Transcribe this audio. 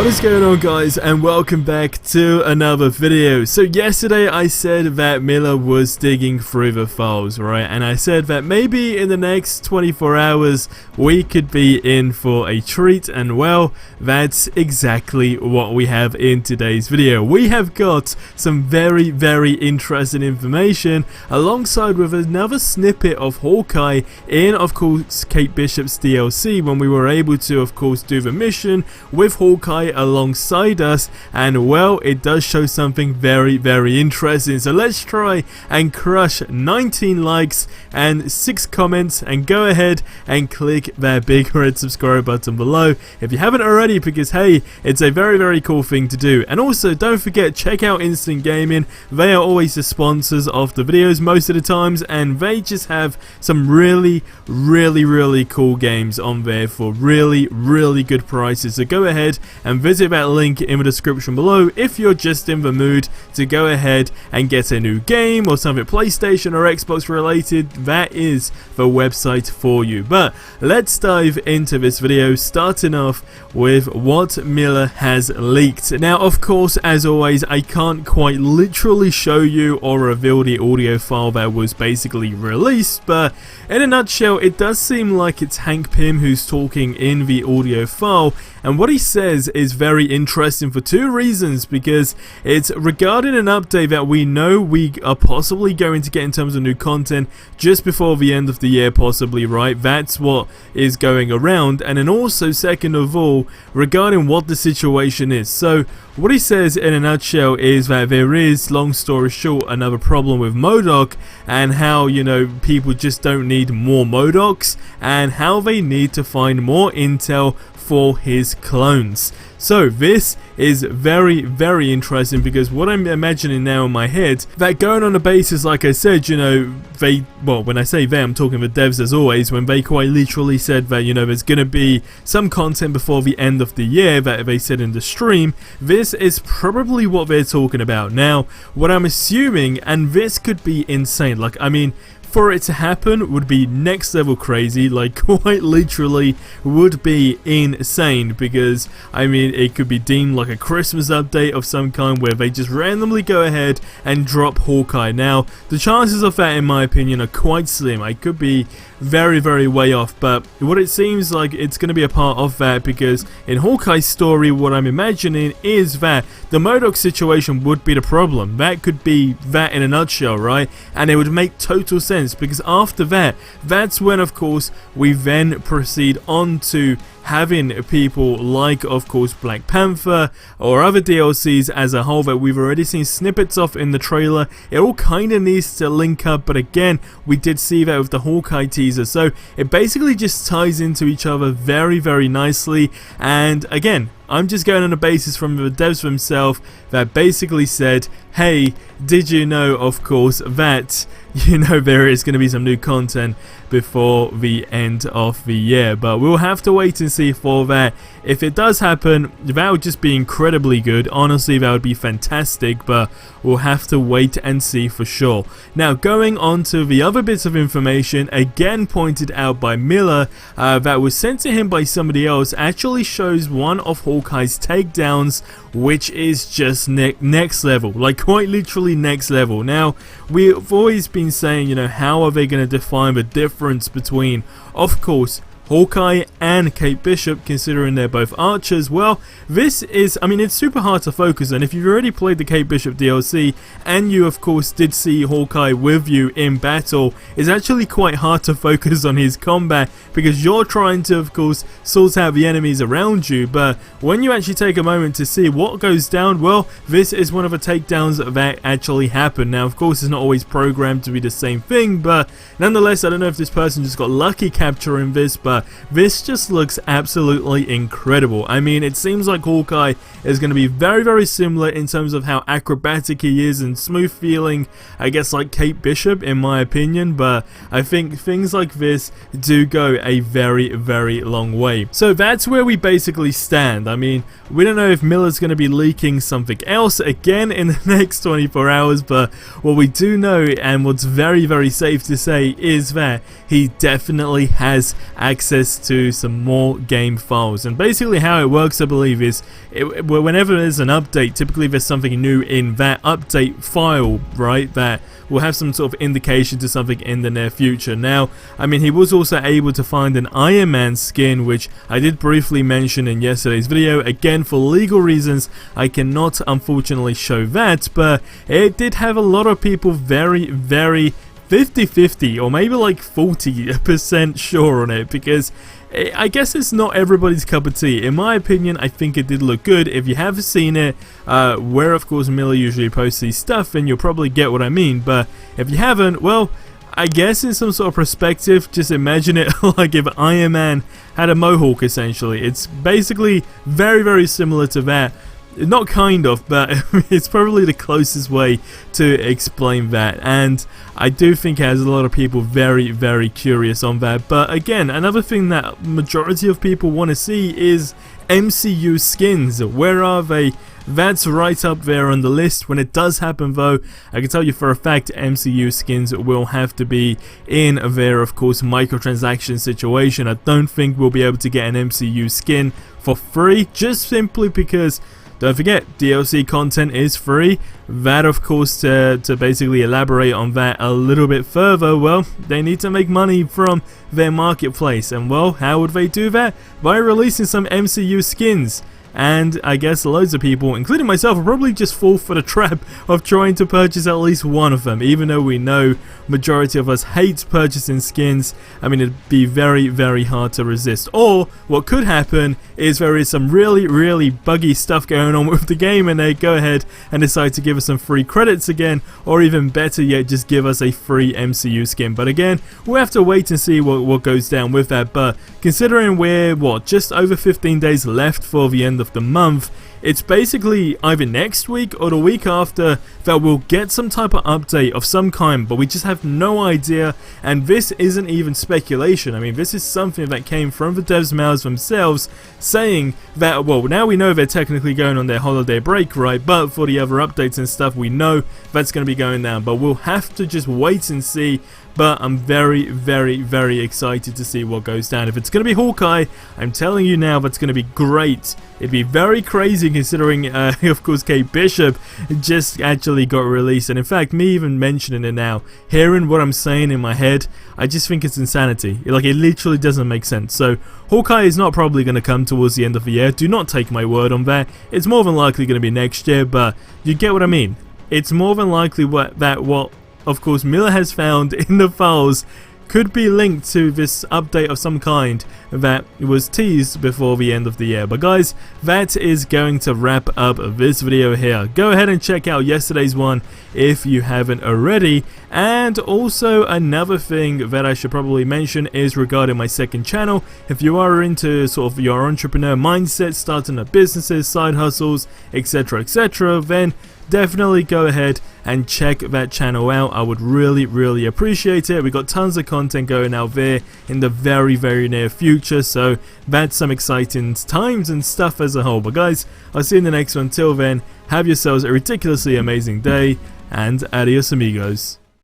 What is going on, guys, and welcome back to another video. So yesterday I said that Miller was digging through the files, right? And I said that maybe in the next 24 hours we could be in for a treat, and well, that's exactly what we have in today's video. We have got some very interesting information alongside with another snippet of Hawkeye in, of course, Kate Bishop's DLC, when we were able to, of course, do the mission with Hawkeye alongside us, and well, it does show something very interesting. So let's try and crush 19 likes and 6 comments, and go ahead and click that big red subscribe button below if you haven't already, because hey, it's a very cool thing to do. And also, don't forget, check out Instant Gaming. They are always the sponsors of the videos most of the times, and they just have some really cool games on there for really good prices. So go ahead and visit that link in the description below if you're just in the mood to go ahead and get a new game or something PlayStation or Xbox related. That is the website for you. But let's dive into this video, starting off with what Miller has leaked. Now, of course, as always, I can't quite literally show you or reveal the audio file that was basically released, but in a nutshell, it does seem like it's Hank Pym who's talking in the audio file. And what he says is very interesting for two reasons, because it's regarding an update that we know we are possibly going to get in terms of new content just before the end of the year, possibly, right? That's what is going around. And then also, second of all, regarding what the situation is. So what he says in a nutshell is that there is, long story short, another problem with MODOK, and how, you know, people just don't need more MODOKs, and how they need to find more intel for his clones. So this is very interesting, because what I'm imagining now in my head, that going on the basis, like I said, you know, they, well, when I say they, I'm talking the devs as always, when they quite literally said that, you know, there's gonna be some content before the end of the year that they said in the stream. This is probably what they're talking about. Now, what I'm assuming, and this could be insane, like, I mean, for it to happen would be next level crazy, like quite literally would be insane, because I mean, it could be deemed like a Christmas update of some kind where they just randomly go ahead and drop Hawkeye. Now, the chances of that, in my opinion, are quite slim. I could be very way off, but what it seems like it's going to be a part of that, because in Hawkeye's story, what I'm imagining is that the MODOK situation would be the problem. That could be that in a nutshell, right? And it would make total sense, because after that, that's when, of course, we then proceed on to having people like, of course, Black Panther or other DLCs as a whole that we've already seen snippets of in the trailer. It all kind of needs to link up, but again, we did see that with the Hawkeye teaser, so it basically just ties into each other very nicely. And again, I'm just going on a basis from the devs themselves that basically said, hey, did you know, of course, that, you know, there is going to be some new content before the end of the year. But we'll have to wait and see for that. If it does happen, that would just be incredibly good. Honestly, that would be fantastic, but we'll have to wait and see for sure. Now, going on to the other bits of information, again pointed out by Miller, that was sent to him by somebody else, actually shows one of Hawkeye's takedowns, which is just next level, like quite literally next level. Now, we've always been saying, you know, how are they going to define the difference between, of course, Hawkeye and Kate Bishop, considering they're both archers? Well, this is, I mean, it's super hard to focus on. If you've already played the Kate Bishop DLC, and you of course did see Hawkeye with you in battle, it's actually quite hard to focus on his combat, because you're trying to, of course, sort out the enemies around you. But when you actually take a moment to see what goes down, well, this is one of the takedowns that actually happen. Now, of course, it's not always programmed to be the same thing, but nonetheless, I don't know if this person just got lucky capturing this, but this just looks absolutely incredible. I mean, it seems like Hawkeye is going to be very similar in terms of how acrobatic he is and smooth feeling, I guess, like Kate Bishop, in my opinion. But I think things like this do go a very long way. So that's where we basically stand. I mean, we don't know if Miller's going to be leaking something else again in the next 24 hours, but what we do know, and what's very safe to say, is that he definitely has access access to some more game files. And basically how it works, I believe, is whenever there's an update, typically there's something new in that update file, right, that will have some sort of indication to something in the near future. Now, I mean, he was also able to find an Iron Man skin, which I did briefly mention in yesterday's video. Again, for legal reasons, I cannot unfortunately show that, but it did have a lot of people very 50-50 or maybe like 40% sure on it, because I guess it's not everybody's cup of tea. In my opinion, I think it did look good. If you have seen it, where of course Miller usually posts his stuff, then you'll probably get what I mean. But if you haven't, well, I guess in some sort of perspective, just imagine it like if Iron Man had a mohawk, essentially. It's basically very similar to that. Not kind of, but it's probably the closest way to explain that, and I do think it has a lot of people very curious on that. But again, another thing that majority of people want to see is MCU skins. Where are they? That's right up there on the list. When it does happen though, I can tell you for a fact MCU skins will have to be in their, of course, microtransaction situation. I don't think we'll be able to get an MCU skin for free, just simply because, don't forget, DLC content is free. That, of course, to basically elaborate on that a little bit further, well, they need to make money from their marketplace. And, well, how would they do that? By releasing some MCU skins. And I guess loads of people, including myself, will probably just fall for the trap of trying to purchase at least one of them, even though we know majority of us hate purchasing skins. I mean, it'd be very hard to resist. Or what could happen is there is some really buggy stuff going on with the game, and they go ahead and decide to give us some free credits again, or even better yet, just give us a free MCU skin. But again, we'll have to wait and see what goes down with that. But considering we're, what, just over 15 days left for the end of the month, it's basically either next week or the week after that we'll get some type of update of some kind, but we just have no idea. And this isn't even speculation. I mean, this is something that came from the devs' mouths themselves, saying that, well, now we know they're technically going on their holiday break, right? But for the other updates and stuff, we know that's going to be going down, but we'll have to just wait and see. But I'm very excited to see what goes down. If it's going to be Hawkeye, I'm telling you now, that's going to be great. It'd be very crazy considering, of course, Kate Bishop just actually got released. And in fact, me even mentioning it now, hearing what I'm saying in my head, I just think it's insanity. Like, it literally doesn't make sense. So, Hawkeye is not probably going to come towards the end of the year. Do not take my word on that. It's more than likely going to be next year, but you get what I mean. It's more than likely what of course Miller has found in the files could be linked to this update of some kind that was teased before the end of the year. But guys, that is going to wrap up this video here. Go ahead and check out yesterday's one if you haven't already. And also another thing that I should probably mention is regarding my second channel. If you are into sort of your entrepreneur mindset, starting up businesses, side hustles, etc, then definitely go ahead and check that channel out. I would really appreciate it. We got tons of content going out there in the very near future, so that's some exciting times and stuff as a whole. But guys, I'll see you in the next one. Till then, have yourselves a ridiculously amazing day, and adios amigos.